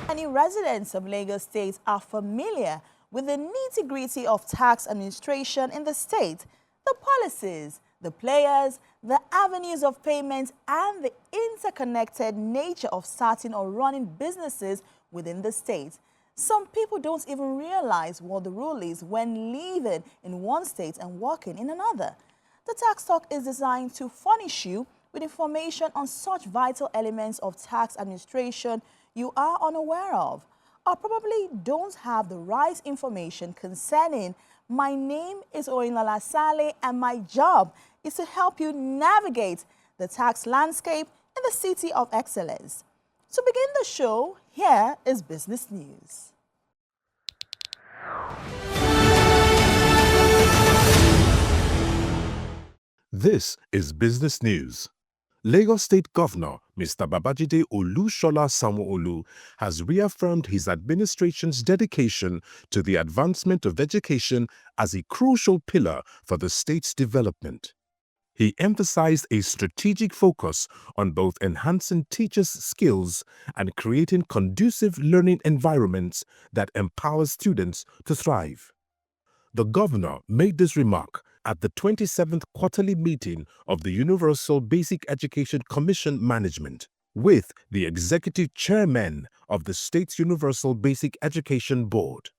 Many residents of Lagos State are familiar with the nitty-gritty of tax administration in the state, the policies, the players, the avenues of payment, and the interconnected nature of starting or running businesses within the state. Some people don't even realize what the rule is when living in one state and working in another. The Tax Talk is designed to furnish you with information on such vital elements of tax administration you are unaware of, or probably don't have the right information concerning. My name is Folasade, and my job is to help you navigate the tax landscape in the City of Excellence. To begin the show, here is business news. This is business news. Lagos State Governor Mr. Babajide Olusola Sanwo-Olu has reaffirmed his administration's dedication to the advancement of education as a crucial pillar for the state's development. He emphasized a strategic focus on both enhancing teachers' skills and creating conducive learning environments that empower students to thrive. The governor made this remark at the 27th quarterly meeting of the Universal Basic Education Commission Management with the executive chairman of the state's Universal Basic Education Board,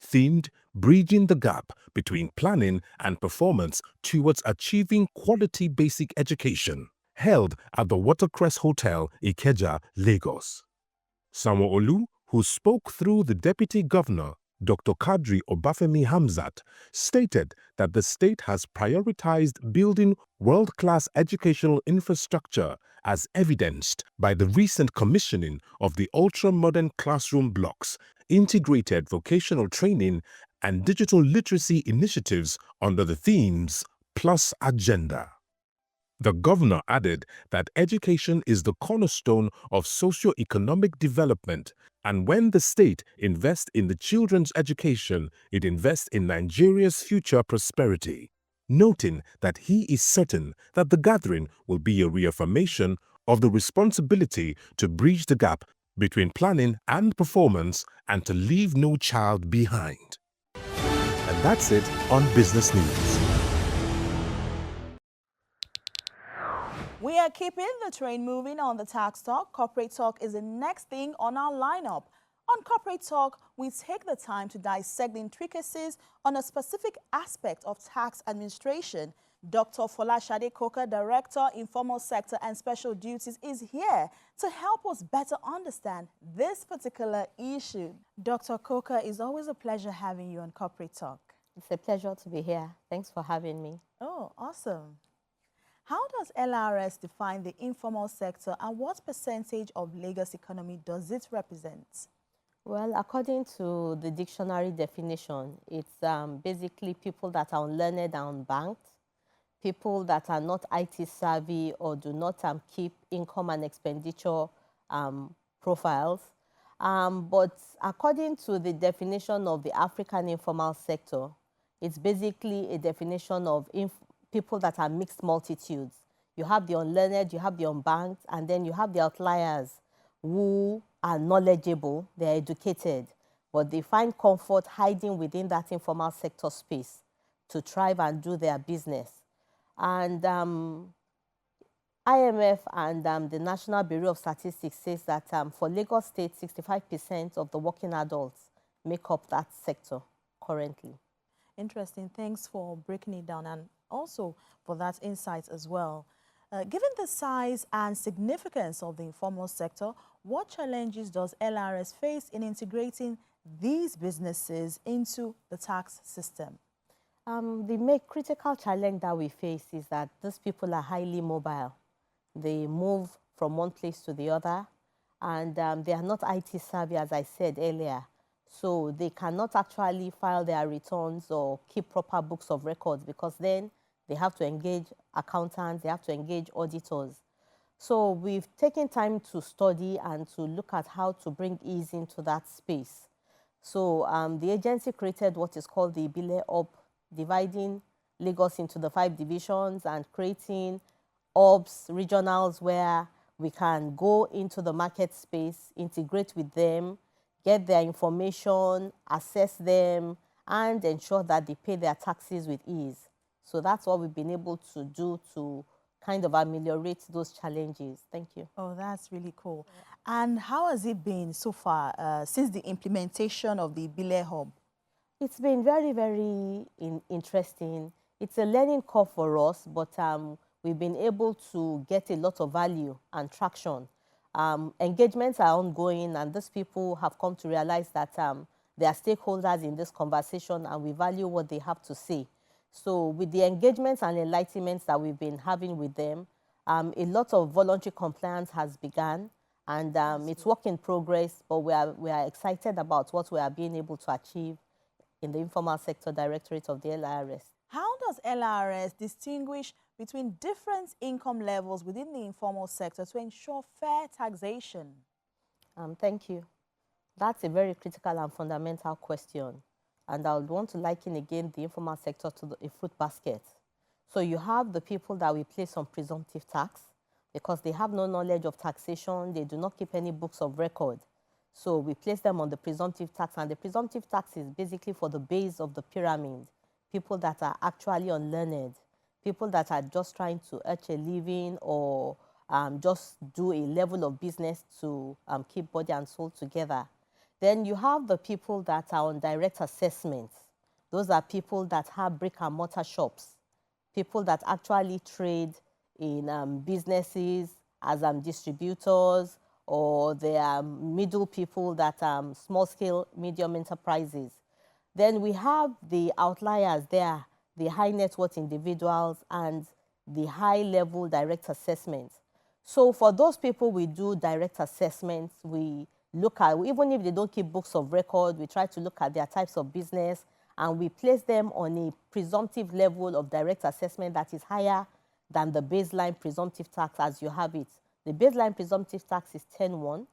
themed Bridging the Gap Between Planning and Performance Towards Achieving Quality Basic Education, held at the Watercress Hotel, Ikeja, Lagos. Sanwo-Olu, who spoke through the deputy governor, Dr. Kadri Obafemi Hamzat, stated that the state has prioritized building world-class educational infrastructure as evidenced by the recent commissioning of the ultra-modern classroom blocks, integrated vocational training, and digital literacy initiatives under the themes Plus Agenda. The governor added that education is the cornerstone of socio-economic development, and when the state invests in the children's education, it invests in Nigeria's future prosperity, noting that he is certain that the gathering will be a reaffirmation of the responsibility to bridge the gap between planning and performance and to leave no child behind. And that's it on Business News. We are keeping the train moving on the Tax Talk. Corporate Talk is the next thing on our lineup. On Corporate Talk, we take the time to dissect the intricacies on a specific aspect of tax administration. Dr. Folasade Coker, Director, Informal Sector and Special Duties, is here to help us better understand this particular issue. Dr. Coker, it's always a pleasure having you on Corporate Talk. It's a pleasure to be here. Thanks for having me. Oh, awesome. How does LRS define the informal sector, and what percentage of Lagos economy does it represent? Well, according to the dictionary definition, it's basically people that are unlearned and unbanked, people that are not IT savvy or do not keep income and expenditure profiles. But according to the definition of the African informal sector, it's basically a definition of people that are mixed multitudes. You have the unlearned, you have the unbanked, and then you have the outliers who are knowledgeable, they're educated, but they find comfort hiding within that informal sector space to thrive and do their business. And IMF and the National Bureau of Statistics says that for Lagos State, 65% of the working adults make up that sector currently. Interesting. Thanks for breaking it down and also for that insight as well. Given the size and significance of the informal sector, what challenges does LRS face in integrating these businesses into the tax system? The critical challenge that we face is that these people are highly mobile. They move from one place to the other, and they are not IT savvy, as I said earlier. So they cannot actually file their returns or keep proper books of records, because then they have to engage accountants, they have to engage auditors. So we've taken time to study and to look at how to bring ease into that space. So the agency created what is called the Ibile Hub, dividing Lagos into the 5 divisions and creating hubs, regionals, where we can go into the market space, integrate with them, get their information, assess them, and ensure that they pay their taxes with ease. So that's what we've been able to do to kind of ameliorate those challenges. Thank you. Oh, that's really cool. And how has it been so far since the implementation of the Bile Hub? It's been very, very interesting. It's a learning curve for us, but we've been able to get a lot of value and traction. Engagements are ongoing, and these people have come to realize that they are stakeholders in this conversation, and we value what they have to say. So with the engagements and enlightenments that we've been having with them, a lot of voluntary compliance has begun, and it's work in progress, but we are excited about what we are being able to achieve in the Informal Sector Directorate of the LRS. How does LRS distinguish between different income levels within the informal sector to ensure fair taxation? Thank you. That's a very critical and fundamental question. And I would want to liken again the informal sector to a fruit basket. So you have the people that we place on presumptive tax because they have no knowledge of taxation. They do not keep any books of record. So we place them on the presumptive tax, and the presumptive tax is basically for the base of the pyramid, people that are actually unlearned, people that are just trying to earn a living or just do a level of business to keep body and soul together. Then you have the people that are on direct assessment. Those are people that have brick and mortar shops, people that actually trade in businesses as distributors, or they are middle people that small-scale, medium enterprises. Then we have the outliers there, the high net worth individuals and the high-level direct assessments. So for those people, we do direct assessments. We look at, even if they don't keep books of record, we try to look at their types of business, and we place them on a presumptive level of direct assessment that is higher than the baseline presumptive tax as you have it. The baseline presumptive tax is 10.1,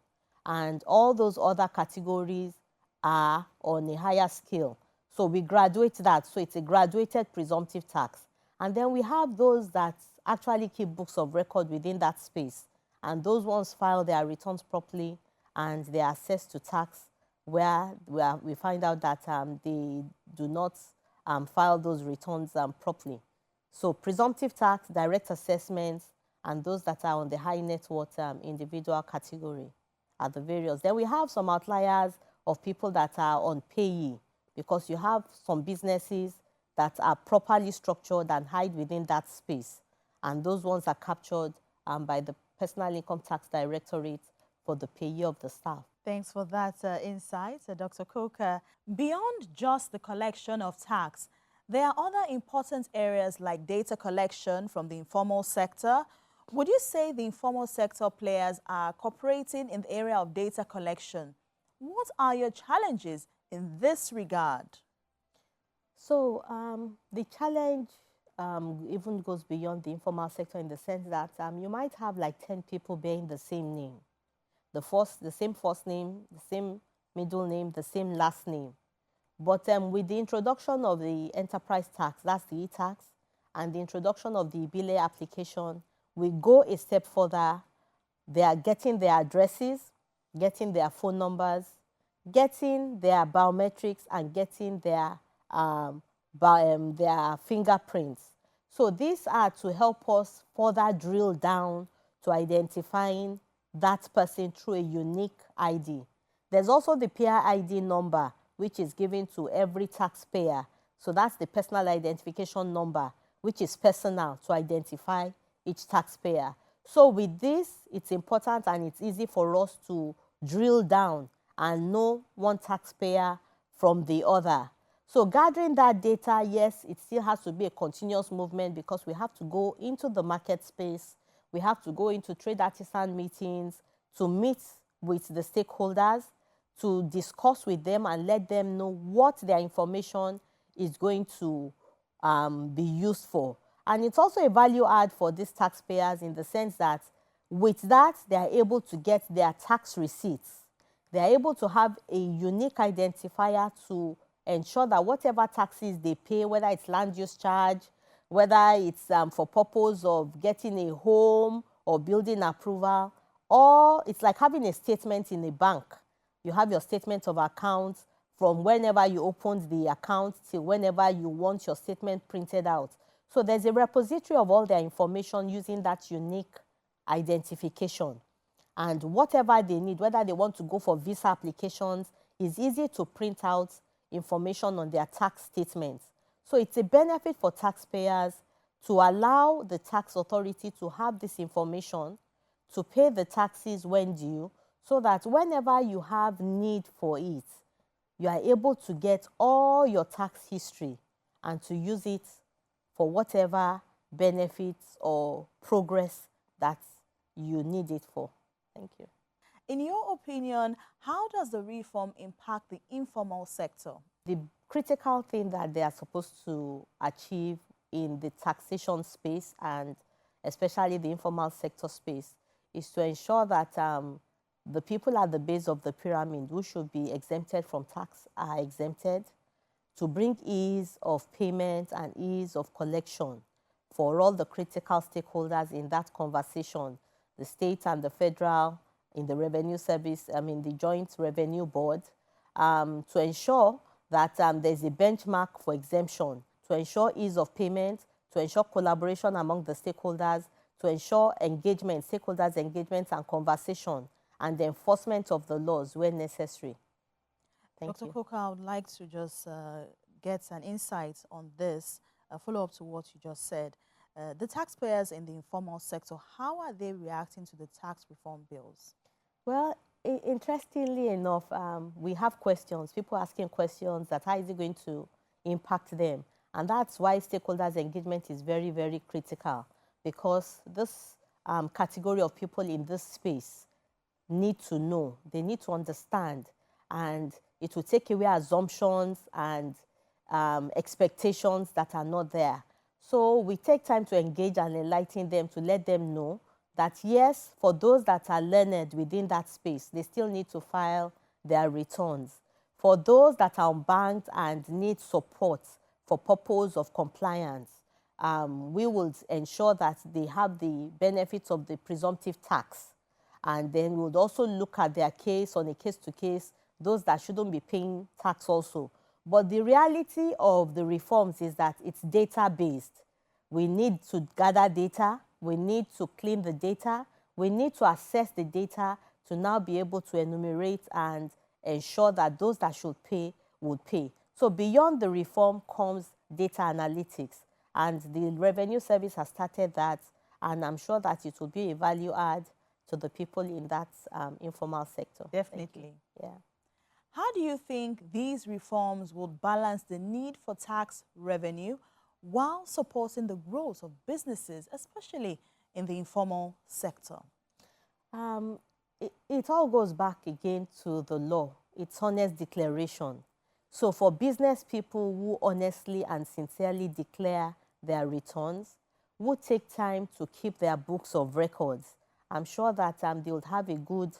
and all those other categories are on a higher scale. So we graduate that, so it's a graduated presumptive tax. And then we have those that actually keep books of record within that space, and those ones file their returns properly, and they are assessed to tax where we find out that they do not file those returns properly. So presumptive tax, direct assessments, and those that are on the high net worth individual category are the various. Then we have some outliers of people that are on payee, because you have some businesses that are properly structured and hide within that space. And those ones are captured by the Personal Income Tax Directorate for the payee of the staff. Thanks for that insight, Dr. Coker. Beyond just the collection of tax, there are other important areas like data collection from the informal sector. Would you say the informal sector players are cooperating in the area of data collection? What are your challenges in this regard? So the challenge even goes beyond the informal sector in the sense that you might have like 10 people bearing the same name. The same first name, the same middle name, the same last name. But with the introduction of the enterprise tax, that's the e-tax, and the introduction of the Bile application, we go a step further. They are getting their addresses, getting their phone numbers, getting their biometrics, and getting their fingerprints. So these are to help us further drill down to identifying that person through a unique ID. There's also the PII ID number, which is given to every taxpayer. So that's the personal identification number, which is personal to identify each taxpayer. So with this, it's important and it's easy for us to drill down and know one taxpayer from the other. So gathering that data, yes, it still has to be a continuous movement because we have to go into the market space. We have to go into trade artisan meetings to meet with the stakeholders, to discuss with them and let them know what their information is going to be used for. And it's also a value add for these taxpayers in the sense that with that, they are able to get their tax receipts. They are able to have a unique identifier to ensure that whatever taxes they pay, whether it's land use charge, whether it's for purpose of getting a home or building approval, or it's like having a statement in a bank You have your statement of accounts from whenever you opened the account till whenever you want your statement printed out. So there's a repository of all their information using that unique identification. And whatever they need, whether they want to go for visa applications, it's easy to print out information on their tax statements. So it's a benefit for taxpayers to allow the tax authority to have this information to pay the taxes when due, so that whenever you have need for it, you are able to get all your tax history and to use it for whatever benefits or progress that you need it for. Thank you. In your opinion, how does the reform impact the informal sector? The critical thing that they are supposed to achieve in the taxation space, and especially the informal sector space, is to ensure that the people at the base of the pyramid who should be exempted from tax are exempted, to bring ease of payment and ease of collection for all the critical stakeholders in that conversation, the state and the federal, in the revenue service, the joint revenue board, to ensure that there's a benchmark for exemption, to ensure ease of payment, to ensure collaboration among the stakeholders, to ensure engagement, stakeholders' engagement and conversation, and the enforcement of the laws where necessary. Thank you. Dr. Coker, I would like to just get an insight on this, a follow-up to what you just said. The taxpayers in the informal sector, how are they reacting to the tax reform bills? Well, interestingly enough, we have questions, people asking questions that how is it going to impact them? And that's why stakeholders' engagement is very, very critical, because this category of people in this space need to know, they need to understand, and it will take away assumptions and expectations that are not there. So we take time to engage and enlighten them, to let them know that yes, for those that are learned within that space, they still need to file their returns. For those that are unbanked and need support for purpose of compliance, we will ensure that they have the benefits of the presumptive tax. And then we would also look at their case on a case-to-case, those that shouldn't be paying tax also. But the reality of the reforms is that it's data-based. We need to gather data. We need to clean the data. We need to assess the data to now be able to enumerate and ensure that those that should pay would pay. So beyond the reform comes data analytics. And the Revenue Service has started that. And I'm sure that it will be a value add to the people in that informal sector. Definitely. Yeah. How do you think these reforms would balance the need for tax revenue while supporting the growth of businesses, especially in the informal sector? It all goes back again to the law. It's honest declaration. So for business people who honestly and sincerely declare their returns, who take time to keep their books of records, I'm sure that they would have a good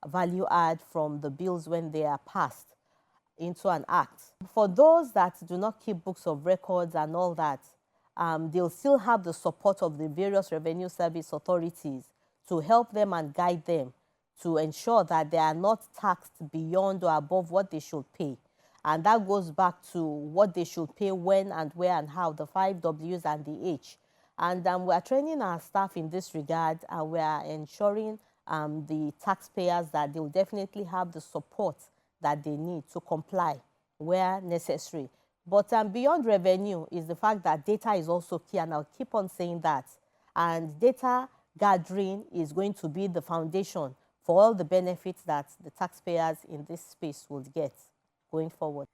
value add from the bills when they are passed into an act. For those that do not keep books of records and all that, they'll still have the support of the various revenue service authorities to help them and guide them to ensure that they are not taxed beyond or above what they should pay. And that goes back to what they should pay, when and where and how, the 5 Ws and the H. And we are training our staff in this regard, and we are ensuring the taxpayers that they will definitely have the support that they need to comply where necessary. But beyond revenue is the fact that data is also key, and I'll keep on saying that. And data gathering is going to be the foundation for all the benefits that the taxpayers in this space will get going forward.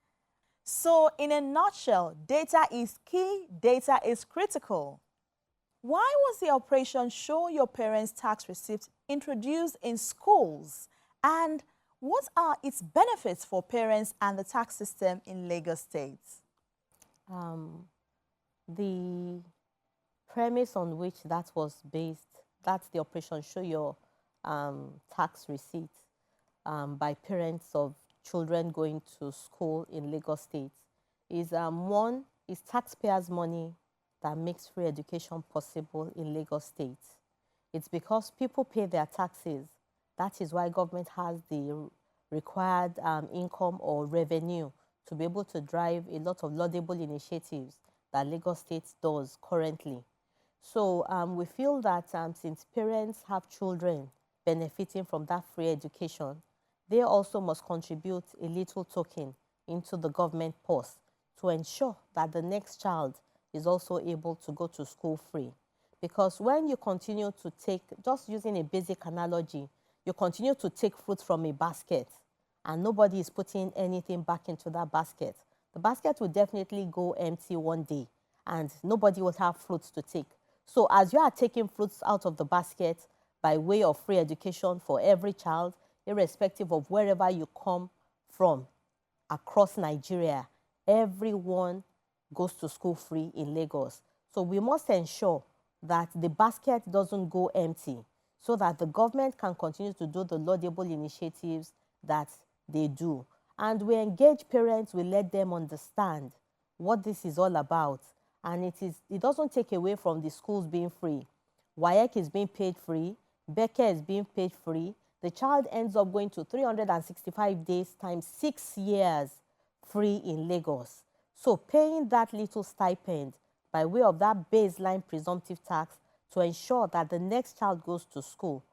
So in a nutshell, data is key, data is critical. Why was the operation Show Your Parents Tax Receipt introduced in schools? And what are its benefits for parents and the tax system in Lagos State? The premise on which that was based, that's the operation Show Your Tax Receipt by parents of children going to school in Lagos State, is one, is taxpayers' money that makes free education possible in Lagos State. It's because people pay their taxes. That is why government has the required income or revenue to be able to drive a lot of laudable initiatives that Lagos State does currently. So we feel that since parents have children benefiting from that free education, they also must contribute a little token into the government purse to ensure that the next child is also able to go to school free. Because when you continue to take, just using a basic analogy, you continue to take fruit from a basket and nobody is putting anything back into that basket, the basket will definitely go empty one day and nobody will have fruits to take. So as you are taking fruits out of the basket by way of free education for every child, irrespective of wherever you come from across Nigeria, everyone goes to school free in Lagos. So we must ensure that the basket doesn't go empty so that the government can continue to do the laudable initiatives that they do. And we engage parents, we let them understand what this is all about. And it doesn't take away from the schools being free. WAEC is being paid free, Beke is being paid free. The child ends up going to 365 days times 6 years free in Lagos. So paying that little stipend by way of that baseline presumptive tax to ensure that the next child goes to school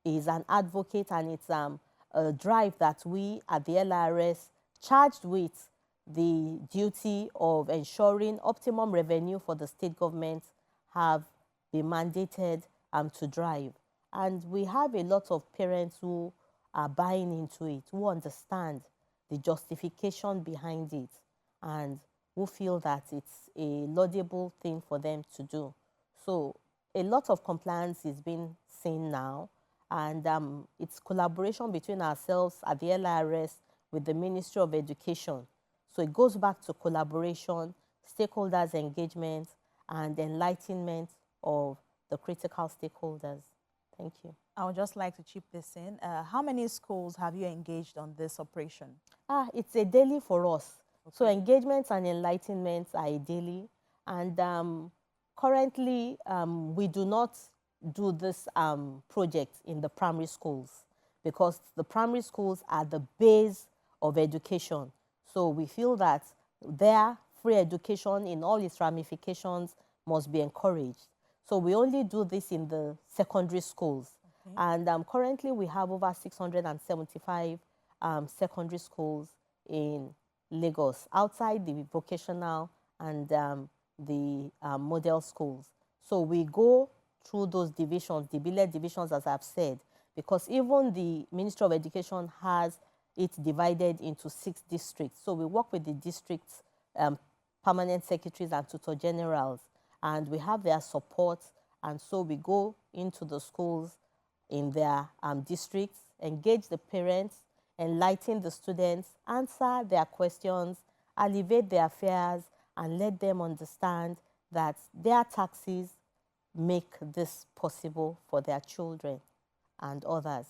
is an advocate, and it's a drive that we at the LRS charged with the duty of ensuring optimum revenue for the state government have been mandated to drive. And we have a lot of parents who are buying into it, who understand the justification behind it, and who feel that it's a laudable thing for them to do. So a lot of compliance is being seen now, and it's collaboration between ourselves at the LRS with the Ministry of Education. So it goes back to collaboration, stakeholders' engagement, and enlightenment of the critical stakeholders. Thank you. I would just like to chip this in. How many schools have you engaged on this operation? It's a daily for us. Okay. So engagements and enlightenments are a daily. And currently, we do not do this project in the primary schools because the primary schools are the base of education. So we feel that their free education in all its ramifications must be encouraged. So we only do this in the secondary schools. Okay. And currently we have over 675 secondary schools in Lagos, outside the vocational and the model schools. So we go through those divisions, the billet divisions, as I've said, because even the Ministry of Education has it divided into 6 districts. So we work with the districts, permanent secretaries and tutor generals, and we have their support. And so we go into the schools in their districts, engage the parents, enlighten the students, answer their questions, alleviate their fears, and let them understand that their taxes make this possible for their children and others.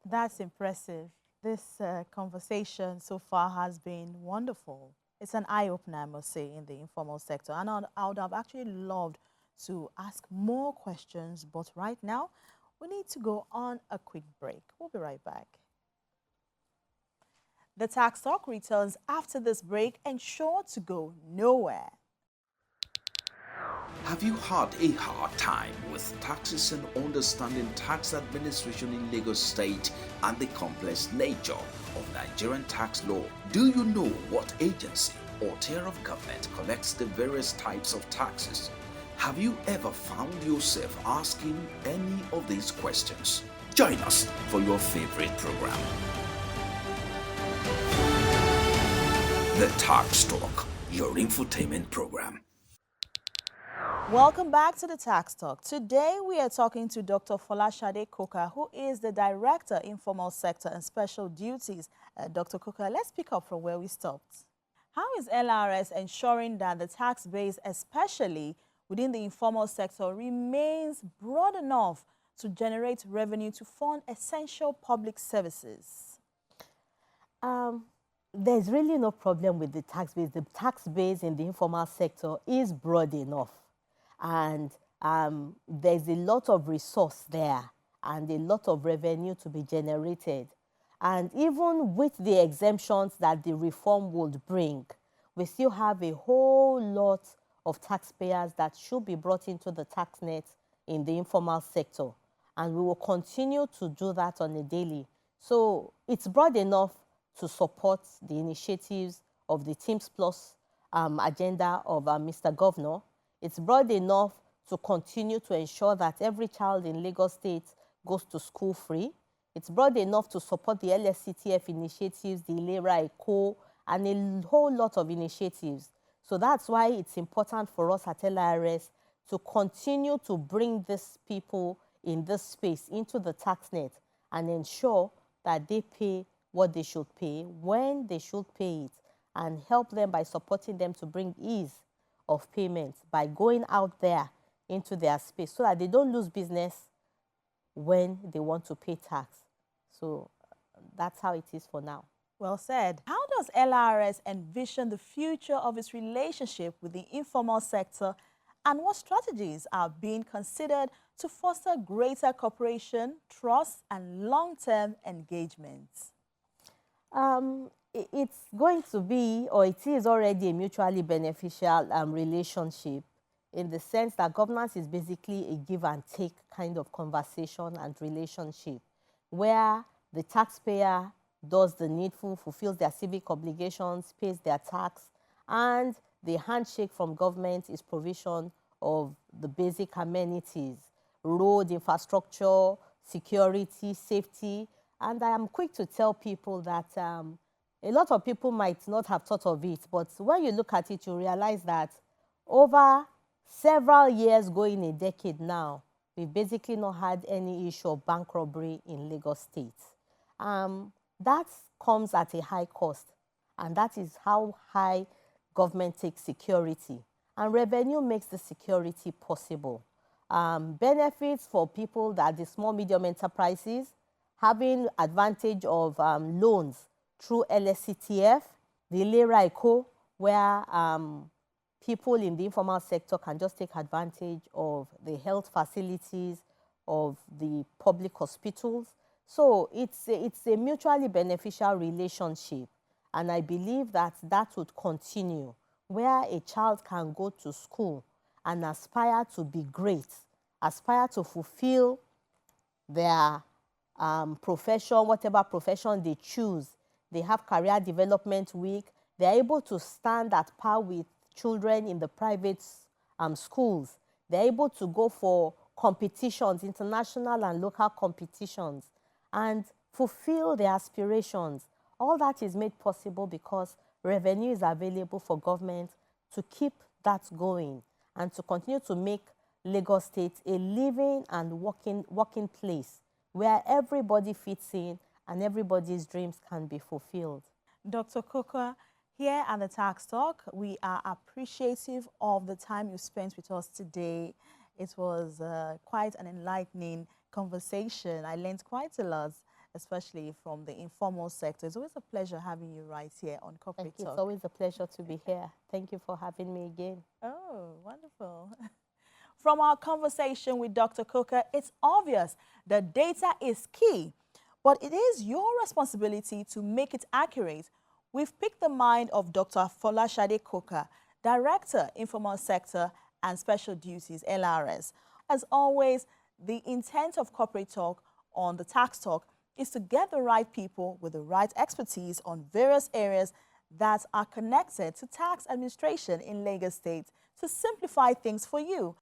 That's impressive. This conversation so far has been wonderful. It's an eye-opener, I must say, in the informal sector. And I would have actually loved to ask more questions, but right now, we need to go on a quick break. We'll be right back. The Tax Talk returns after this break, and sure to go nowhere. Have you had a hard time with taxes and understanding tax administration in Lagos State and the complex nature of Nigerian tax law? Do you know what agency or tier of government collects the various types of taxes? Have you ever found yourself asking any of these questions? Join us for your favorite program, The Tax Talk, your infotainment program. Welcome back to the Tax Talk. Today we are talking to Dr. Folasade Koka, who is the Director, Informal Sector and Special Duties. Dr. Koka, let's pick up from where we stopped. How is LRS ensuring that the tax base, especially within the informal sector, remains broad enough to generate revenue to fund essential public services? There's really no problem with the tax base. The tax base in the informal sector is broad enough. And there's a lot of resource there and a lot of revenue to be generated. And even with the exemptions that the reform would bring, we still have a whole lot of taxpayers that should be brought into the tax net in the informal sector. And we will continue to do that on a daily. So it's broad enough to support the initiatives of the Teams Plus agenda of Mr. Governor. It's broad enough to continue to ensure that every child in Lagos State goes to school free. It's broad enough to support the LSCTF initiatives, the Ilera Eco, and a whole lot of initiatives. So that's why it's important for us at LRS to continue to bring these people in this space into the tax net and ensure that they pay what they should pay, when they should pay it, and help them by supporting them to bring ease of payment by going out there into their space so that they don't lose business when they want to pay tax. So that's how it is for now. Well said. How does LRS envision the future of its relationship with the informal sector, and what strategies are being considered to foster greater cooperation, trust, and long-term engagement? It's going to be, or it is already, a mutually beneficial relationship, in the sense that governance is basically a give and take kind of conversation and relationship, where the taxpayer does the needful, fulfills their civic obligations, pays their tax, and the handshake from government is provision of the basic amenities, road infrastructure, security, safety. And I am quick to tell people that a lot of people might not have thought of it, but when you look at it, you realize that over several years, going a decade now, we've basically not had any issue of bank robbery in Lagos State. That comes at a high cost, and that is how high government takes security. And revenue makes the security possible. Benefits for people that the small, medium enterprises, having advantage of loans through LSCTF, the Ilera Eco, where people in the informal sector can just take advantage of the health facilities of the public hospitals. So it's a mutually beneficial relationship. And I believe that that would continue, where a child can go to school and aspire to be great, aspire to fulfill their profession, whatever profession they choose. They have career development week. They're able to stand at par with children in the private schools. They're able to go for competitions, international and local competitions, and fulfill their aspirations. All that is made possible because revenue is available for government to keep that going and to continue to make Lagos State a living and working place where everybody fits in and everybody's dreams can be fulfilled. Dr. Coker, here at the Tax Talk, we are appreciative of the time you spent with us today. It was quite an enlightening conversation. I learned quite a lot, especially from the informal sector. It's always a pleasure having you right here on Corporate Talk. It's always a pleasure to be here. Thank you for having me again. Oh, wonderful. From our conversation with Dr. Coker, it's obvious that data is key, but it is your responsibility to make it accurate. We've picked the mind of Dr. Folasade Coker, Director, Informal Sector and Special Duties, LRS. As always, the intent of Corporate Talk on the Tax Talk is to get the right people with the right expertise on various areas that are connected to tax administration in Lagos State to simplify things for you.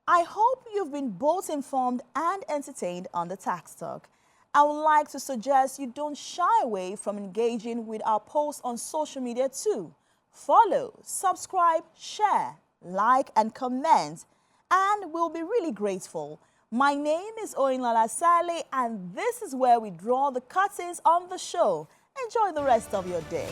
I hope you've been both informed and entertained on the Tax Talk. I would like to suggest you don't shy away from engaging with our posts on social media too. Follow, subscribe, share, like and comment, and we'll be really grateful. My name is Folasade, and this is where we draw the curtains on the show. Enjoy the rest of your day.